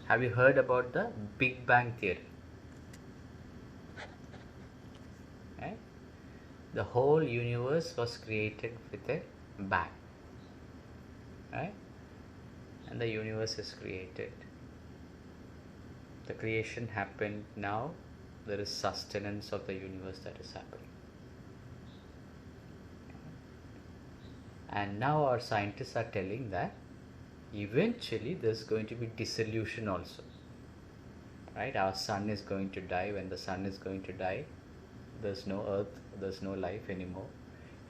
Have you heard about the Big Bang Theory? Right? The whole universe was created with a bang. Right? And the universe is created. The creation happened. Now there is sustenance of the universe that is happening. And now our scientists are telling that eventually there's going to be dissolution also. Right? Our sun is going to die. When the sun is going to die, there's no earth, there's no life anymore.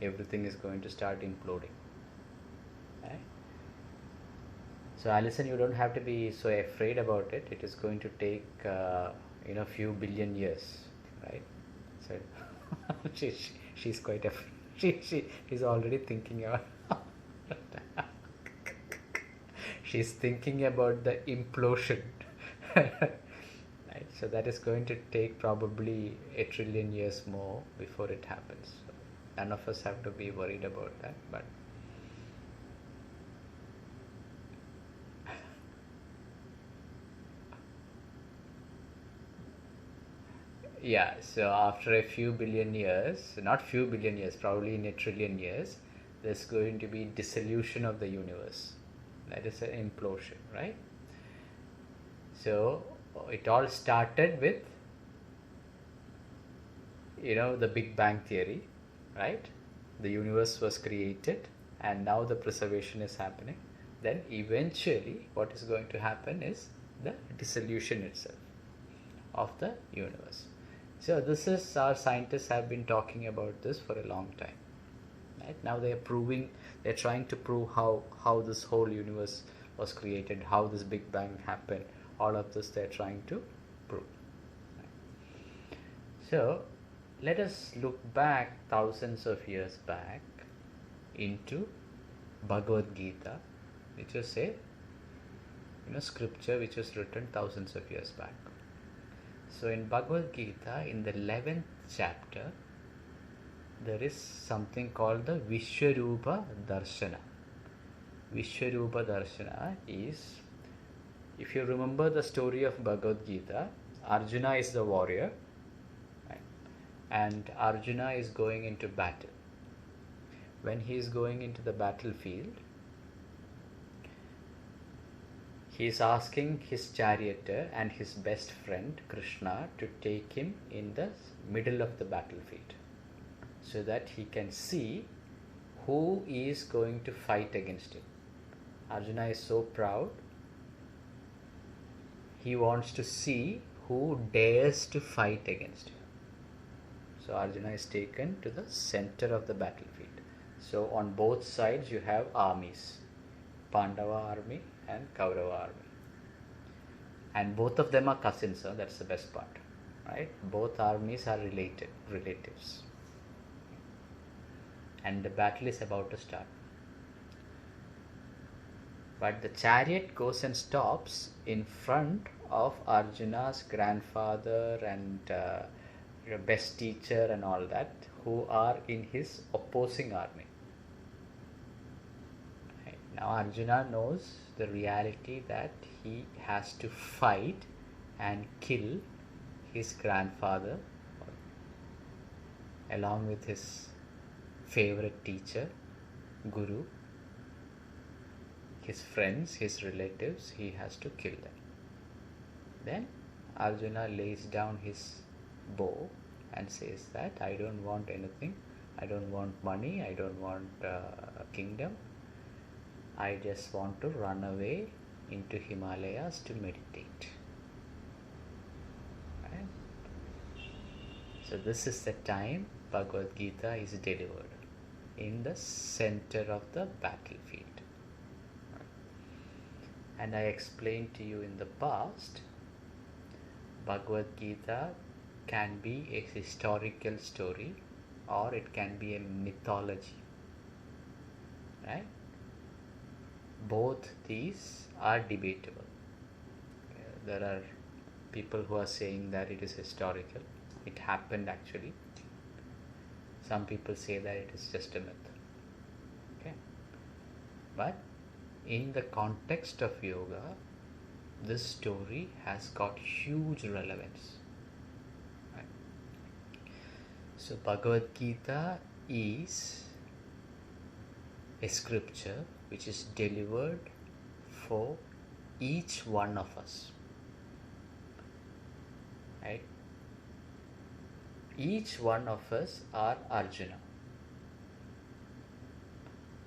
Everything is going to start imploding. Right? So Alison, you don't have to be so afraid about it. It is going to take few billion years, right? So she's quite afraid. She's already thinking about she's thinking about the implosion. Right? So that is going to take probably 1 trillion years more before it happens. So none of us have to be worried about that, but yeah, so after a few billion years, not few billion years, probably in 1 trillion years, there's going to be dissolution of the universe. That is an implosion, right? So it all started with, the Big Bang Theory, right? The universe was created and now the preservation is happening. Then eventually what is going to happen is the dissolution itself of the universe. So this is, our scientists have been talking about this for a long time. Right? Now they're trying to prove how this whole universe was created, how this Big Bang happened. All of this they're trying to prove. Right? So let us look back thousands of years back into Bhagavad Gita, which is a scripture which was written thousands of years back. So in Bhagavad Gita, in the 11th chapter, there is something called the Vishwaroopa Dharshanam. Vishwaroopa Dharshana is, if you remember the story of Bhagavad Gita, Arjuna is the warrior, right? And Arjuna is going into battle. When he is going into the battlefield, he is asking his charioteer and his best friend Krishna to take him in the middle of the battlefield so that he can see who is going to fight against him. Arjuna is so proud. He wants to see who dares to fight against him. So Arjuna is taken to the center of the battlefield. So on both sides you have armies, Pandava army and Kaurava army. And both of them are cousins, so that's the best part. Right? Both armies are relatives. And the battle is about to start. But the chariot goes and stops in front of Arjuna's grandfather and best teacher and all that, who are in his opposing army. Right. Now Arjuna knows the reality that he has to fight and kill his grandfather along with his favorite teacher, Guru, his friends, his relatives. He has to kill them. Then Arjuna lays down his bow and says that I don't want anything. I don't want money. I don't want a kingdom. I just want to run away into Himalayas to meditate. Right? So this is the time Bhagavad Gita is delivered, in the center of the battlefield. And I explained to you in the past, Bhagavad Gita can be a historical story or it can be a mythology. Right? Both these are debatable. There are people who are saying that it is historical. It happened actually. Some people say that it is just a myth. Okay. But in the context of yoga, this story has got huge relevance. Right? So Bhagavad Gita is a scripture which is delivered for each one of us. Right? Each one of us are Arjuna.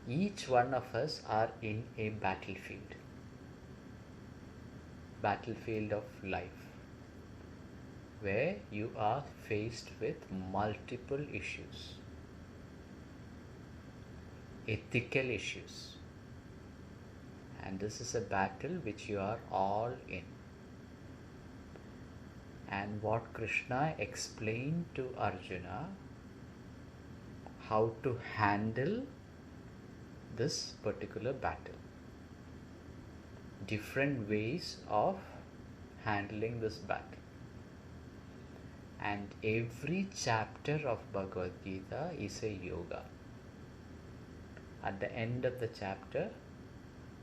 Each one of us are in a battlefield of life, where you are faced with multiple issues, ethical issues, and this is a battle which you are all in. And what Krishna explained to Arjuna, how to handle this particular battle, different ways of handling this battle. And every chapter of Bhagavad Gita is a yoga. At the end of the chapter,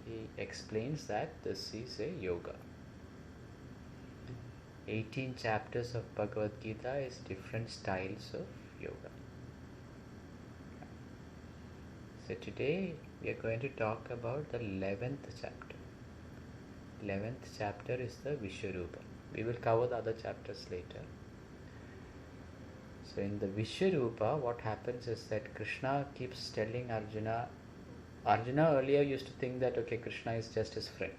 he explains that this is a yoga. 18 chapters of Bhagavad Gita is different styles of yoga. So today we are going to talk about the 11th chapter. 11th chapter is the Vishwaroopa. We will cover the other chapters later. So in the Vishwaroopa, what happens is that Krishna keeps telling Arjuna earlier used to think that okay, Krishna is just his friend.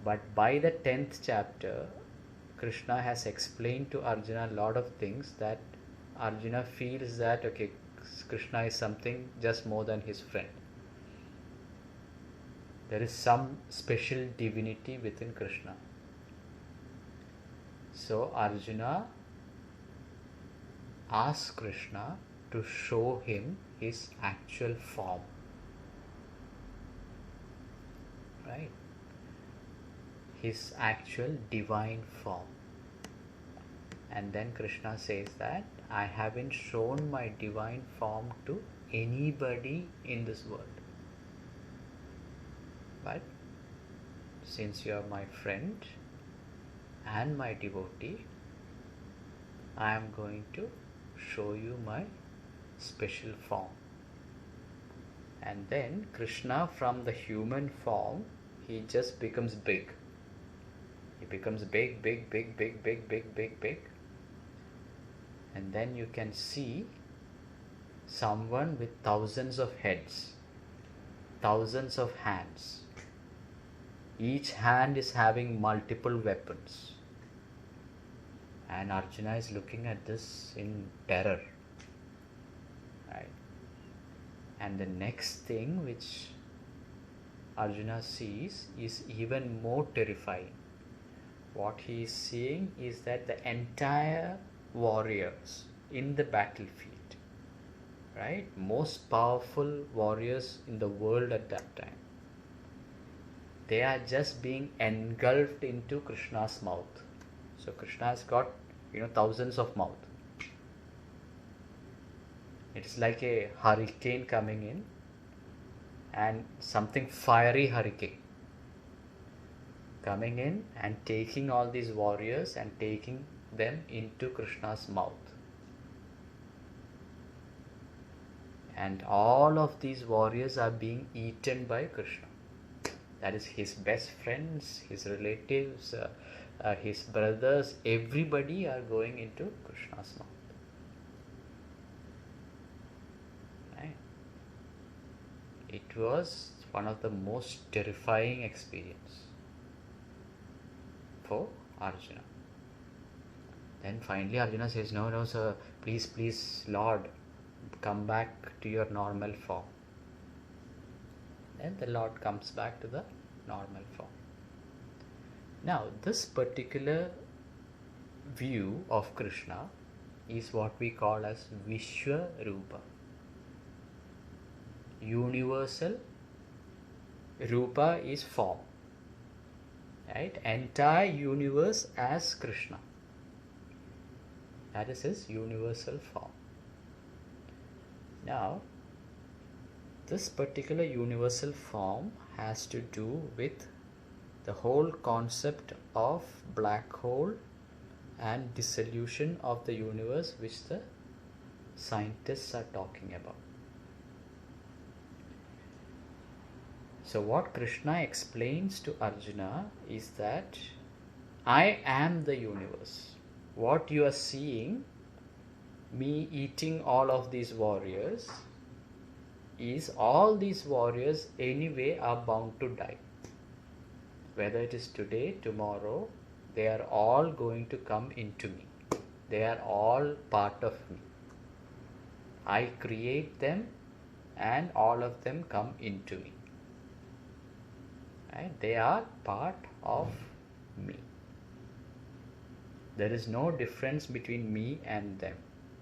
But by the 10th chapter, Krishna has explained to Arjuna a lot of things that Arjuna feels that okay, Krishna is something just more than his friend. There is some special divinity within Krishna. So Arjuna asks Krishna to show him his actual form. Right? His actual divine form. And then Krishna says that I haven't shown my divine form to anybody in this world. But since you are my friend and my devotee, I am going to show you my special form. And then Krishna, from the human form, he just becomes big. He becomes big. And then you can see someone with thousands of heads, thousands of hands. Each hand is having multiple weapons. And Arjuna is looking at this in terror. Right? And the next thing which Arjuna sees is even more terrifying. What he is seeing is that the entire warriors in the battlefield, right, most powerful warriors in the world at that time, they are just being engulfed into Krishna's mouth. So Krishna has got thousands of mouths. It is like a hurricane coming in, and something fiery hurricane coming in and taking all these warriors and taking them into Krishna's mouth. And all of these warriors are being eaten by Krishna. That is his best friends, his relatives, his brothers, everybody are going into Krishna's mouth. Right? It was one of the most terrifying experience for Arjuna. Then finally Arjuna says, no sir, please Lord, come back to your normal form. Then the Lord comes back to the normal form. Now this particular view of Krishna is what we call as Vishwaroopa. Universal. Rupa is form. Right? Entire universe as Krishna. That is his universal form. Now, this particular universal form has to do with the whole concept of black hole and dissolution of the universe which the scientists are talking about. So what Krishna explains to Arjuna is that I am the universe. What you are seeing, me eating all of these warriors, is all these warriors anyway are bound to die. Whether it is today, tomorrow, they are all going to come into me. They are all part of me. I create them and all of them come into me. Right? They are part of me. There is no difference between me and them.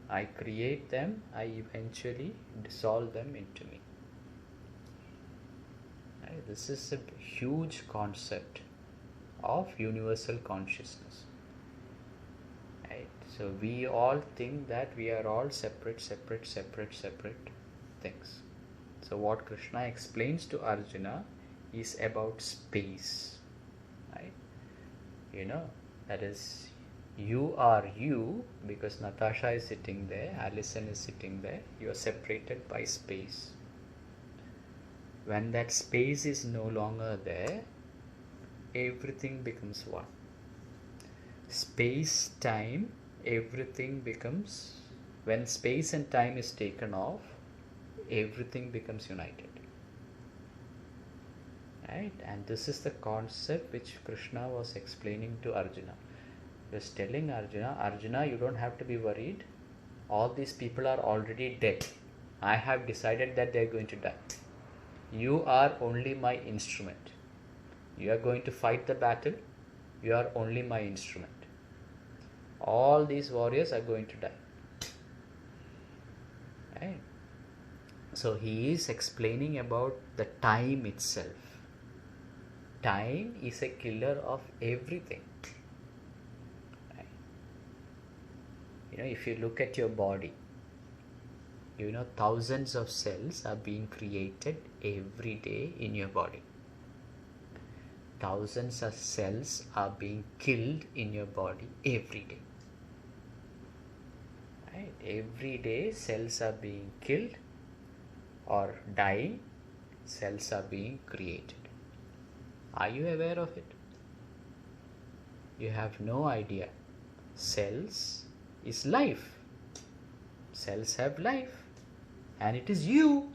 I create them, I eventually dissolve them into me. Right? This is a huge concept of universal consciousness. Right? So we all think that we are all separate things. So what Krishna explains to Arjuna is about space. Right? That is, you are you because Natasha is sitting there, Alison is sitting there. You are separated by space. When that space is no longer there, everything becomes one. Space, time, everything becomes, when space and time is taken off, everything becomes united. Right? And this is the concept which Krishna was explaining to Arjuna. He was telling Arjuna, you don't have to be worried. All these people are already dead. I have decided that they are going to die. You are only my instrument. You are going to fight the battle. You are only my instrument. All these warriors are going to die. Right? So he is explaining about the time itself. Time is a killer of everything. Right? If you look at your body, thousands of cells are being created every day in your body. Thousands of cells are being killed in your body every day. Right? Every day cells are being killed or dying, cells are being created. Are you aware of it? You have no idea. Cells is life. Cells have life. And it is you.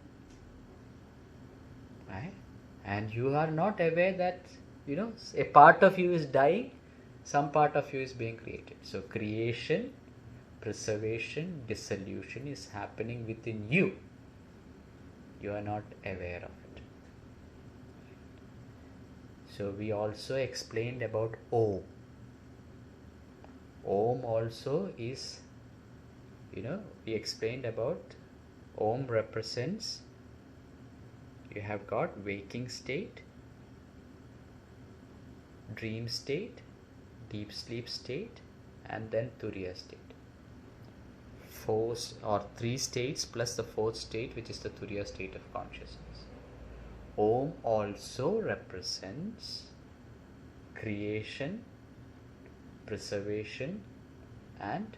Right? And you are not aware that, a part of you is dying, some part of you is being created. So creation, preservation, dissolution is happening within you. You are not aware of it. So we also explained about Om. Om also is, we explained about Om represents, you have got waking state, dream state, deep sleep state, and then Turiya state. 4 or 3 states plus the 4th state, which is the Turiya state of consciousness. Om also represents creation, preservation, and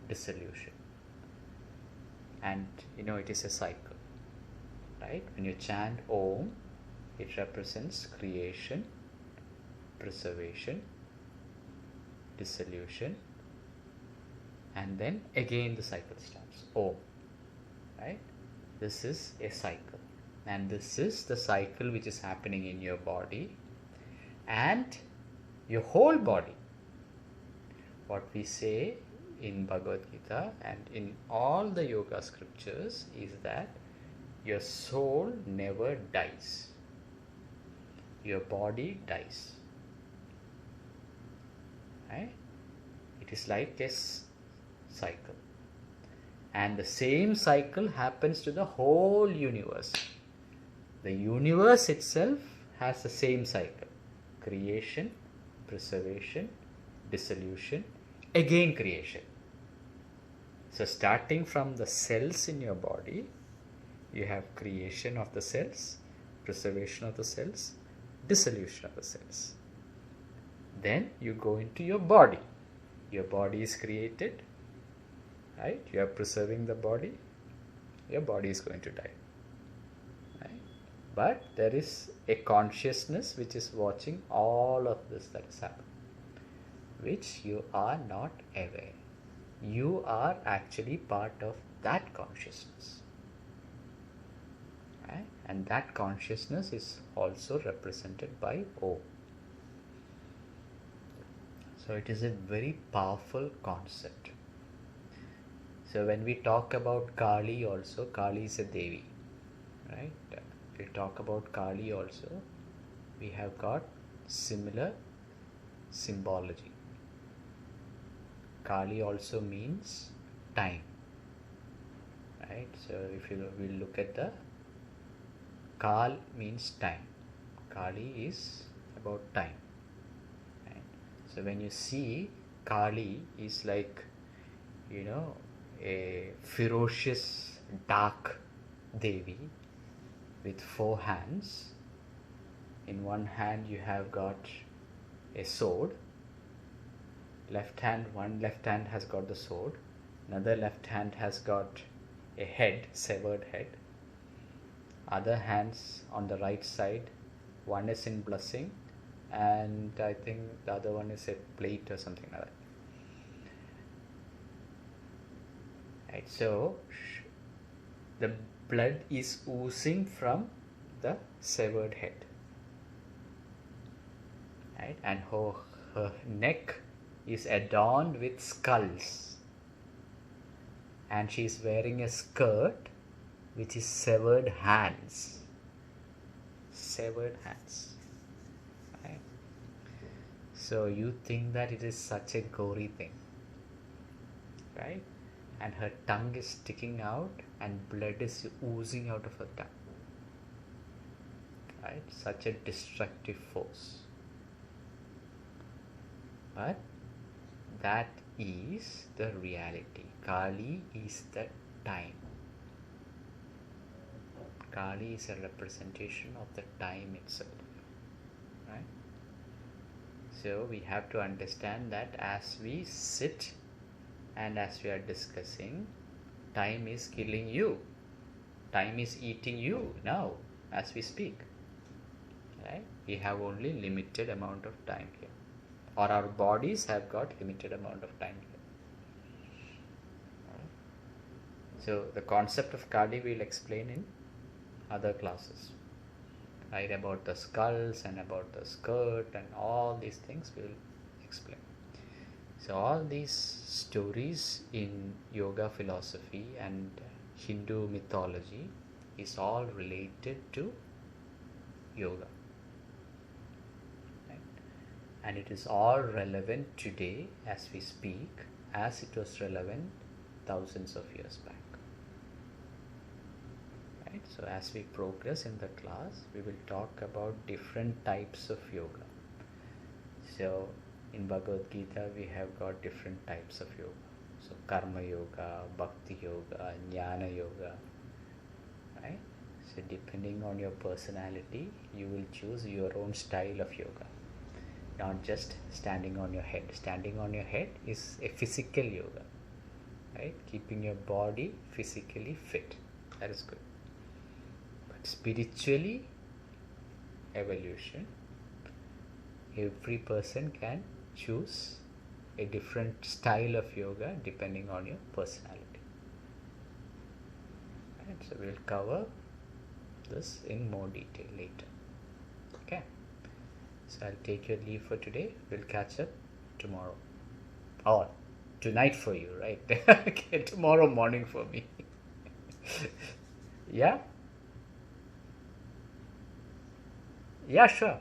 dissolution. And it is a cycle. Right? When you chant Om, it represents creation, preservation, dissolution, and then again the cycle starts. Om. Right? This is a cycle. And this is the cycle which is happening in your body and your whole body. What we say in Bhagavad Gita and in all the yoga scriptures is that your soul never dies. Your body dies. Right? It is like a cycle. And the same cycle happens to the whole universe. The universe itself has the same cycle. Creation, preservation, dissolution, again creation. So starting from the cells in your body, you have creation of the cells, preservation of the cells, dissolution of the cells. Then you go into your body. Your body is created, right? You are preserving the body. Your body is going to die, right? But there is a consciousness which is watching all of this that is happening, which you are not aware. You are actually part of that consciousness, right? And that consciousness is also represented by O. So it is a very powerful concept. So when we talk about Kali also, Kali is a Devi, right? We talk about Kali also, we have got similar symbology. Kali also means time, right? So if you will look at the Kal means time. Kali is about time, right? So when you see Kali is like, a ferocious dark Devi with 4 hands. In one hand you have got a sword. One left hand has got the sword. Another left hand has got a head, severed head. Other hands on the right side, one is in blessing, and I think the other one is a plate or something like that. Right, so the blood is oozing from the severed head, right? And her neck is adorned with skulls, and she is wearing a skirt which is severed hands. Severed hands, right? So you think that it is such a gory thing, right? And her tongue is sticking out and blood is oozing out of her tongue, right? Such a destructive force. But that is the reality. Kali is the time. Kali is a representation of the time itself, right? So we have to understand that as we sit and as we are discussing, time is killing you. Time is eating you now as we speak, right? We have only limited amount of time here, or our bodies have got limited amount of time here. So the concept of Kali we will explain in other classes, right? About the skulls and about the skirt and all these things we will explain. So all these stories in yoga philosophy and Hindu mythology is all related to yoga, right? And it is all relevant today as we speak, as it was relevant thousands of years back, right? So as we progress in the class, we will talk about different types of yoga. So in Bhagavad Gita, we have got different types of yoga. So Karma Yoga, Bhakti Yoga, Jnana Yoga, right? So depending on your personality, you will choose your own style of yoga. Not just standing on your head. Standing on your head is a physical yoga, right? Keeping your body physically fit. That is good. But spiritually, evolution, every person can choose a different style of yoga depending on your personality. Right, so we'll cover this in more detail later. Okay, so I'll take your leave for today. We'll catch up tomorrow, or tonight for you, right? Okay, tomorrow morning for me. Yeah, sure.